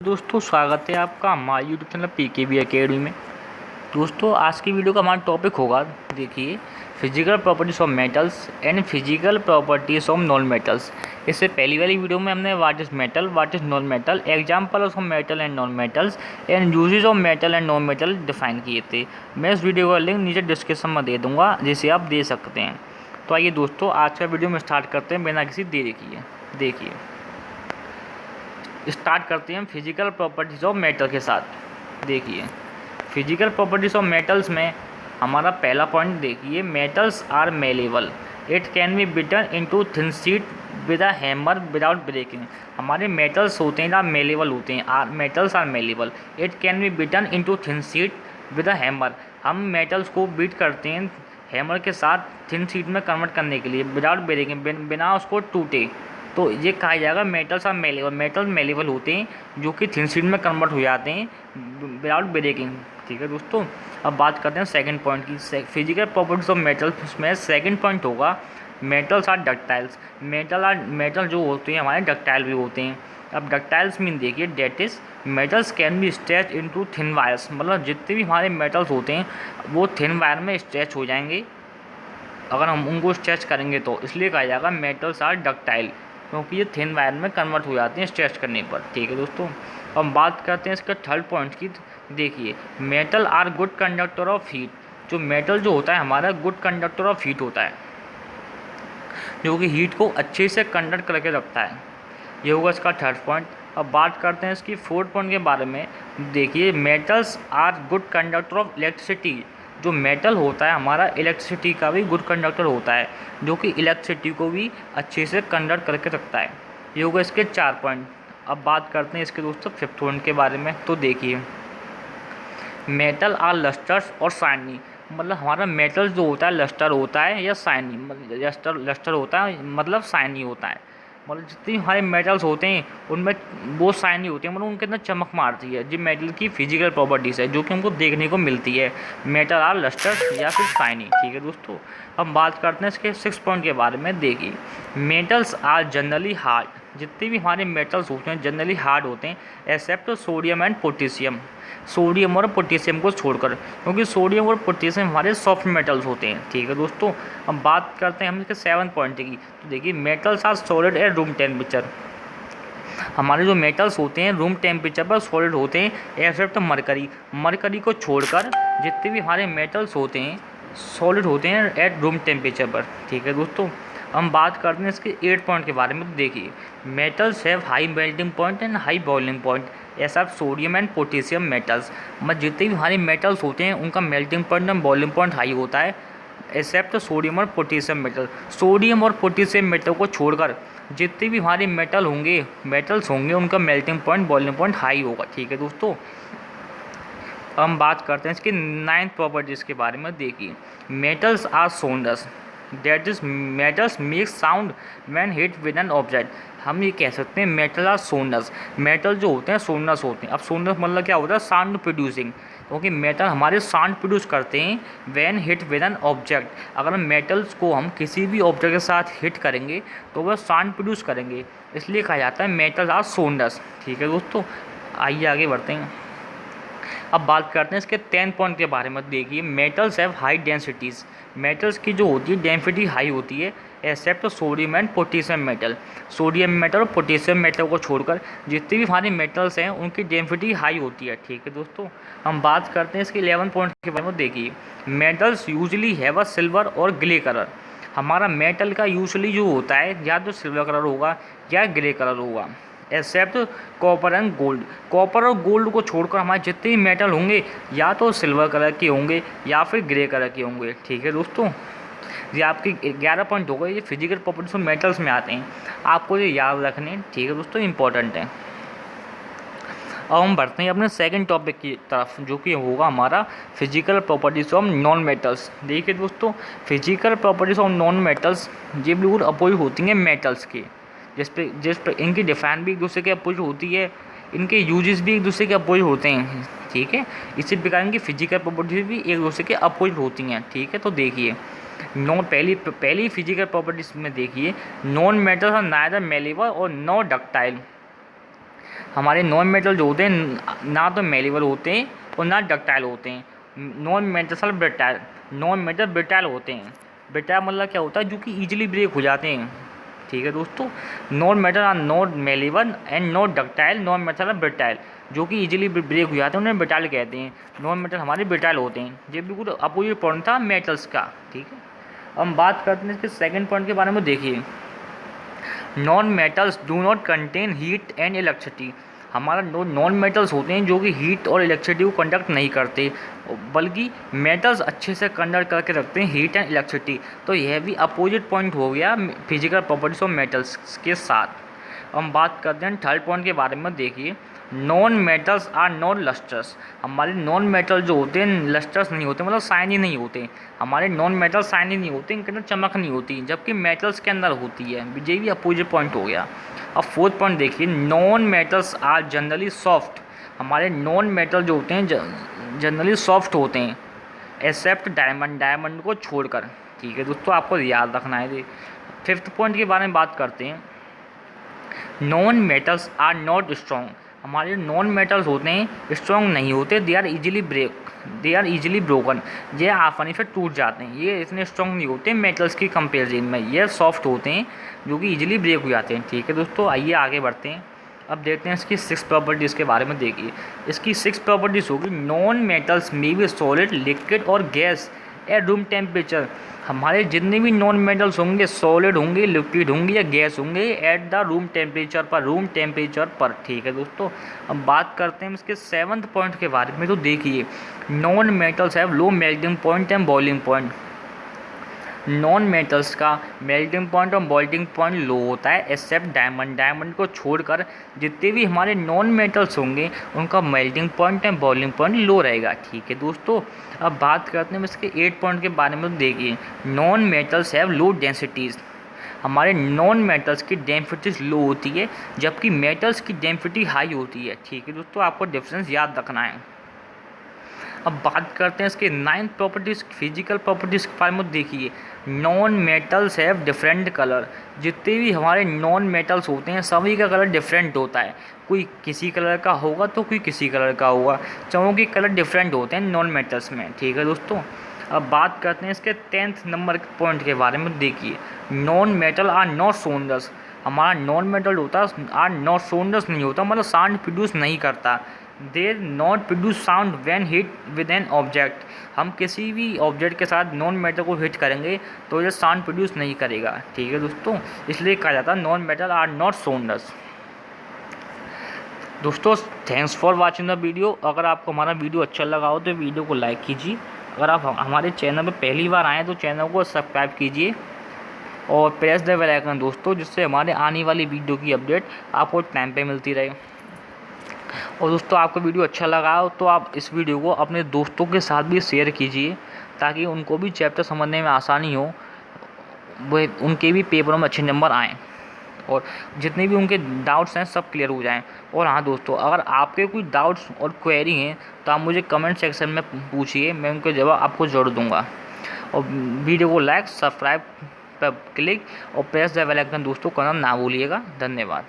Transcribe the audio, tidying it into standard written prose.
दोस्तों स्वागत है आपका हमारे यूट्यूब चैनल पीकेबी एकेडमी में। दोस्तों आज की वीडियो का हमारा टॉपिक होगा, देखिए, physical properties of metals and physical properties of non metals. इससे पहली वाली वीडियो में हमने what is metal, what is non metal, example of metal and non metals and uses of metal and non metal define किए थे। मैं इस video का लिंक नीचे डिस्क्रिप्शन में दे दूँगा, जिसे आप दे सकते हैं। तो आइए दोस्तों आज का वीडियो में स्टार्ट करते हैं बिना किसी देरी किए। देखिए स्टार्ट करते हैं हम फिजिकल प्रॉपर्टीज़ ऑफ मेटल के साथ। देखिए फिजिकल प्रॉपर्टीज़ ऑफ मेटल्स में हमारा पहला पॉइंट देखिए, metals are malleable, it can be beaten into thin sheet with a hammer without breaking. हमारे मेटल्स होते हैं ना, मेलेबल होते हैं, metals are malleable, it can be beaten into thin sheet with a hammer. हम metals को beat करते हैं हैमर के साथ थिन शीट में कन्वर्ट करने के लिए, विदाउट ब्रेकिंग, बिना उसको टूटे। तो ये कहा जाएगा metals are malleable. Metal malleable होते हैं जो कि थिन शीट में कन्वर्ट हो जाते हैं विदाउट ब्रेकिंग। ठीक है दोस्तों, अब बात करते हैं सेकंड पॉइंट की। फिजिकल प्रॉपर्टीज ऑफ मेटल्स में सेकंड पॉइंट होगा, मेटल्स आर डक्टाइल्स। मेटल जो होते हैं हमारे डक्टाइल भी होते हैं। अब डक्टाइल्स मीन देखिए, that is metals can be stretch into thin wires. मतलब जितने भी हमारे मेटल्स होते हैं वो थिन वायर में स्ट्रेच हो जाएंगे अगर हम उनको स्ट्रेच करेंगे तो, इसलिए कहा जाएगा मेटल्स आर डक्टाइल, क्योंकि ये थिन वायर में कन्वर्ट हो जाते हैं स्ट्रेच करने पर। ठीक है दोस्तों, अब बात करते हैं इसके थर्ड पॉइंट की। देखिए metal are good conductor of heat. जो मेटल जो होता है हमारा गुड कंडक्टर ऑफ हीट होता है, जो कि हीट को अच्छे से कंडक्ट करके रखता है। ये होगा इसका थर्ड पॉइंट। अब बात करते हैं इसकी फोर्थ पॉइंट के बारे में। देखिए metals are good conductor of electricity. जो मेटल होता है हमारा इलेक्ट्रिसिटी का भी गुड कंडक्टर होता है, जो कि इलेक्ट्रिसिटी को भी अच्छे से कंडक्ट करके रखता है। ये होगा इसके 4 पॉइंट। अब बात करते हैं इसके दोस्तों फिफ्थ पॉइंट के बारे में। तो देखिए मेटल आर लस्टर्स और शाइनी। मतलब हमारा मेटल जो होता है लस्टर होता है या शाइनी, लस्टर होता है मतलब शाइनी होता है। मतलब जितने हमारे मेटल्स होते हैं उनमें वो शाइनी होते हैं, मतलब उनके अंदर चमक मारती है। जो मेटल की फिजिकल प्रॉपर्टीज़ है जो कि हमको देखने को मिलती है, मेटल आर लस्टर या फिर शाइनी। ठीक है दोस्तों, अब बात करते हैं इसके 6 पॉइंट के बारे में। देखिए मेटल्स आर जनरली हार्ड। जितने भी हमारे मेटल्स होते हैं जनरली हार्ड होते हैं, except sodium and potassium. Sodium और पोटेशियम को छोड़कर, क्योंकि सोडियम और पोटेशियम हमारे सॉफ्ट मेटल्स होते हैं। ठीक है दोस्तों, अब बात करते हैं हम इसके 7 पॉइंट की। तो देखिए metals are solid at room temperature. हमारे जो मेटल्स होते हैं रूम टेम्परेचर पर सॉलिड होते हैं, एक्सेप्ट मरकरी। मरकरी को छोड़कर जितने भी हमारे मेटल्स होते हैं सॉलिड होते हैं एट रूम टेम्परेचर पर। ठीक है दोस्तों, हम बात करते हैं इसके 8 पॉइंट के बारे में। तो देखिए metals have high melting point and high boiling point ऐसा सोडियम एंड पोटेशियम मेटल्स। मतलब जितने भी हमारे मेटल्स होते हैं उनका melting point and boiling point high होता है, एक्सेप्ट सोडियम और पोटेशियम मेटल। सोडियम और पोटेशियम मेटल को छोड़कर जितने भी हमारे मेटल्स होंगे उनका melting point boiling point high होगा। ठीक है दोस्तों, हम बात करते हैं इसकी 9th प्रॉपर्टीज़ के बारे में। देखिए metals are sonorous, that is metals make sound when hit with an object. हम ये कह सकते हैं मेटल आर सोनस। मेटल जो होते हैं सोनस होते हैं। अब सोनस मतलब क्या होता है, साउंड प्रोड्यूसिंग, क्योंकि मेटल हमारे साउंड प्रोड्यूस करते हैं when hit with an object. अगर मेटल्स को हम किसी भी ऑब्जेक्ट के साथ हिट करेंगे तो वह साउंड प्रोड्यूस करेंगे, इसलिए कहा जाता है मेटल्स आर सोनस। ठीक है दोस्तों, आइए आगे बढ़ते हैं। अब बात करते हैं इसके 10 पॉइंट के बारे में। देखिए metals have high densities. Metals की जो होती है डेंसिटी हाई होती है, except sodium and potassium metal. Sodium metal और पोटेशियम मेटल को छोड़कर जितने भी हमारे मेटल्स हैं उनकी डेंसिटी हाई होती है। ठीक है दोस्तों, हम बात करते हैं इसके 11 पॉइंट के बारे में। देखिए metals usually have a silver और ग्रे कलर। हमारा मेटल का यूजली जो होता है या तो सिल्वर कलर होगा या ग्रे कलर होगा, except copper and gold. Copper और गोल्ड को छोड़कर हमारे जितने भी मेटल होंगे या तो सिल्वर कलर के होंगे या फिर ग्रे कलर के होंगे। ठीक है दोस्तों, ये आपके 11 पॉइंट हो गए, ये फिजिकल प्रॉपर्टीज ऑफ मेटल्स में आते हैं, आपको ये याद रखने। ठीक है दोस्तों, इंपॉर्टेंट है। अब हम बढ़ते हैं अपने सेकंड टॉपिक की तरफ, जो कि होगा हमारा physical properties of non metals. देखिए दोस्तों physical properties of non metals ये बिल्कुल अपोजिट होती हैं मेटल्स के, जिस पे इनकी डिफाइन भी एक दूसरे के अपोजिट होती है, इनके यूजेस भी एक दूसरे के अपोजिट होते हैं। ठीक है, इसी प्रकार इनकी फिजिकल प्रॉपर्टीज भी एक दूसरे के अपोजिट होती हैं। ठीक है, तो देखिए पहली फिजिकल प्रॉपर्टीज में देखिए non metals are neither malleable और नो डक्टाइल। हमारे नॉन मेटल जो होते हैं ना तो मेलेबल होते हैं और ना डक्टाइल होते हैं। नॉन मेटल ब्रिटाइल होते हैं। ब्रिटाइल मतलब क्या होता है, जो कि ईजिली ब्रेक हो जाते हैं। ठीक है दोस्तों, non metal are not malleable and not ductile, non metal are brittle, जो कि इजीली ब्रेक हो जाते हैं उन्हें ब्रिटाइल कहते हैं। नॉन मेटल हमारे ब्रिटाइल होते हैं। ये बिल्कुल अपोजिट पॉइंट था मेटल्स का। ठीक है, अब हम बात करते हैं इसके सेकंड पॉइंट के बारे में। देखिए, non metals do not contain heat and electricity. हमारा नॉन मेटल्स होते हैं जो कि हीट और इलेक्ट्रिसिटी को कंडक्ट नहीं करते, बल्कि मेटल्स अच्छे से कंडक्ट करके रखते हैं हीट एंड इलेक्ट्रिसिटी। तो यह भी अपोजिट पॉइंट हो गया फिजिकल प्रॉपर्टीज ऑफ मेटल्स के साथ। हम बात करते हैं थर्ड पॉइंट के बारे में। देखिए, नॉन मेटल्स आर नॉट लस्टर्स। हमारे नॉन मेटल जो होते हैं लस्टर्स नहीं होते, मतलब शाइनी नहीं होते। हमारे नॉन मेटल शाइनी नहीं होते, इनके अंदर चमक नहीं होती, जबकि मेटल्स के अंदर होती है। ये भी अपोजिट पॉइंट हो गया। अब फोर्थ पॉइंट देखिए, non metals are generally soft. हमारे नॉन मेटल जो होते हैं जनरली सॉफ्ट होते हैं, एक्सेप्ट डायमंड को छोड़कर। ठीक है दोस्तों, आपको याद रखना है। फिफ्थ पॉइंट के बारे में बात करते हैं, non metals are not strong. हमारे नॉन मेटल्स होते हैं स्ट्रॉन्ग नहीं होते, दे आर इजीली ब्रोकन। ये आसानी से टूट जाते हैं, ये इतने स्ट्रॉन्ग नहीं होते मेटल्स की कंपेरिजन में, ये सॉफ्ट होते हैं जो कि इजीली ब्रेक हो जाते हैं। ठीक है दोस्तों, आइए आगे बढ़ते हैं। अब देखते हैं इसकी 6 प्रॉपर्टीज़ के बारे में। देखिए, इसकी 6 प्रॉपर्टीज़ होगी, non metals may be solid, liquid और गैस एट रूम टेम्परेचर। हमारे जितने भी नॉन मेटल्स होंगे सॉलिड होंगे, लिक्विड होंगे या गैस होंगे एट द रूम टेम्परेचर पर। ठीक है दोस्तों, अब बात करते हैं इसके 7th पॉइंट के बारे में। तो देखिए, non metals have low melting point and boiling point. Non metals का मेल्टिंग पॉइंट और बॉइलिंग पॉइंट लो होता है, एक्सेप्ट डायमंड को छोड़कर जितने भी हमारे नॉन मेटल्स होंगे उनका melting point and boiling point low रहेगा। ठीक है दोस्तों, अब बात करते हैं इसके 8 पॉइंट के बारे में। देखिए, non metals have low densities. हमारे नॉन मेटल्स की डेंसिटीज लो होती है, जबकि मेटल्स की डेंसिटी हाई होती है। ठीक है दोस्तों, आपको डिफरेंस याद रखना है। अब बात करते हैं इसके 9th प्रॉपर्टीज़, फिजिकल प्रॉपर्टीज़ के बारे में। देखिए, non metals have different colour. जितने भी हमारे नॉन मेटल्स होते हैं सभी का कलर डिफरेंट होता है, कोई किसी कलर का होगा तो कोई किसी कलर का होगा, सबों के कलर डिफरेंट होते हैं नॉन मेटल्स में। ठीक है दोस्तों, अब बात करते हैं इसके 10th नंबर पॉइंट के बारे में। देखिए, नॉन मेटल आर नॉट सोंडर्स। हमारा नॉन मेटल होता है आर नॉट सोंडर्स नहीं होता, मतलब साउंड प्रोड्यूस नहीं करता। They not produce sound when hit with an object. हम किसी भी ऑब्जेक्ट के साथ नॉन मेटल को हिट करेंगे तो ये साउंड प्रोड्यूस नहीं करेगा। ठीक है दोस्तों, इसलिए कहा जाता है नॉन मेटल आर नॉट सोंडर्स। दोस्तों, thanks for watching the video. अगर आपको हमारा वीडियो अच्छा लगा हो तो वीडियो को लाइक कीजिए। अगर आप हमारे चैनल पर पहली बार आएँ तो चैनल को सब्सक्राइब कीजिए और प्रेस द बेल आइकन दोस्तों, जिससे हमारे आने वाली वीडियो की अपडेट आपको टाइम पे मिलती रहे। और दोस्तों, आपको वीडियो अच्छा लगा हो तो आप इस वीडियो को अपने दोस्तों के साथ भी शेयर कीजिए, ताकि उनको भी चैप्टर समझने में आसानी हो, वो उनके भी पेपरों में अच्छे नंबर आएँ और जितने भी उनके डाउट्स हैं सब क्लियर हो जाएं। और हाँ दोस्तों, अगर आपके कोई डाउट्स और क्वेरी हैं तो आप मुझे कमेंट सेक्शन में पूछिए, मैं उनके जवाब आपको ज़रूर दूंगा। और वीडियो को लाइक, सब्सक्राइब पर क्लिक और प्रेस द बेल आइकन दोस्तों करना ना भूलिएगा। धन्यवाद।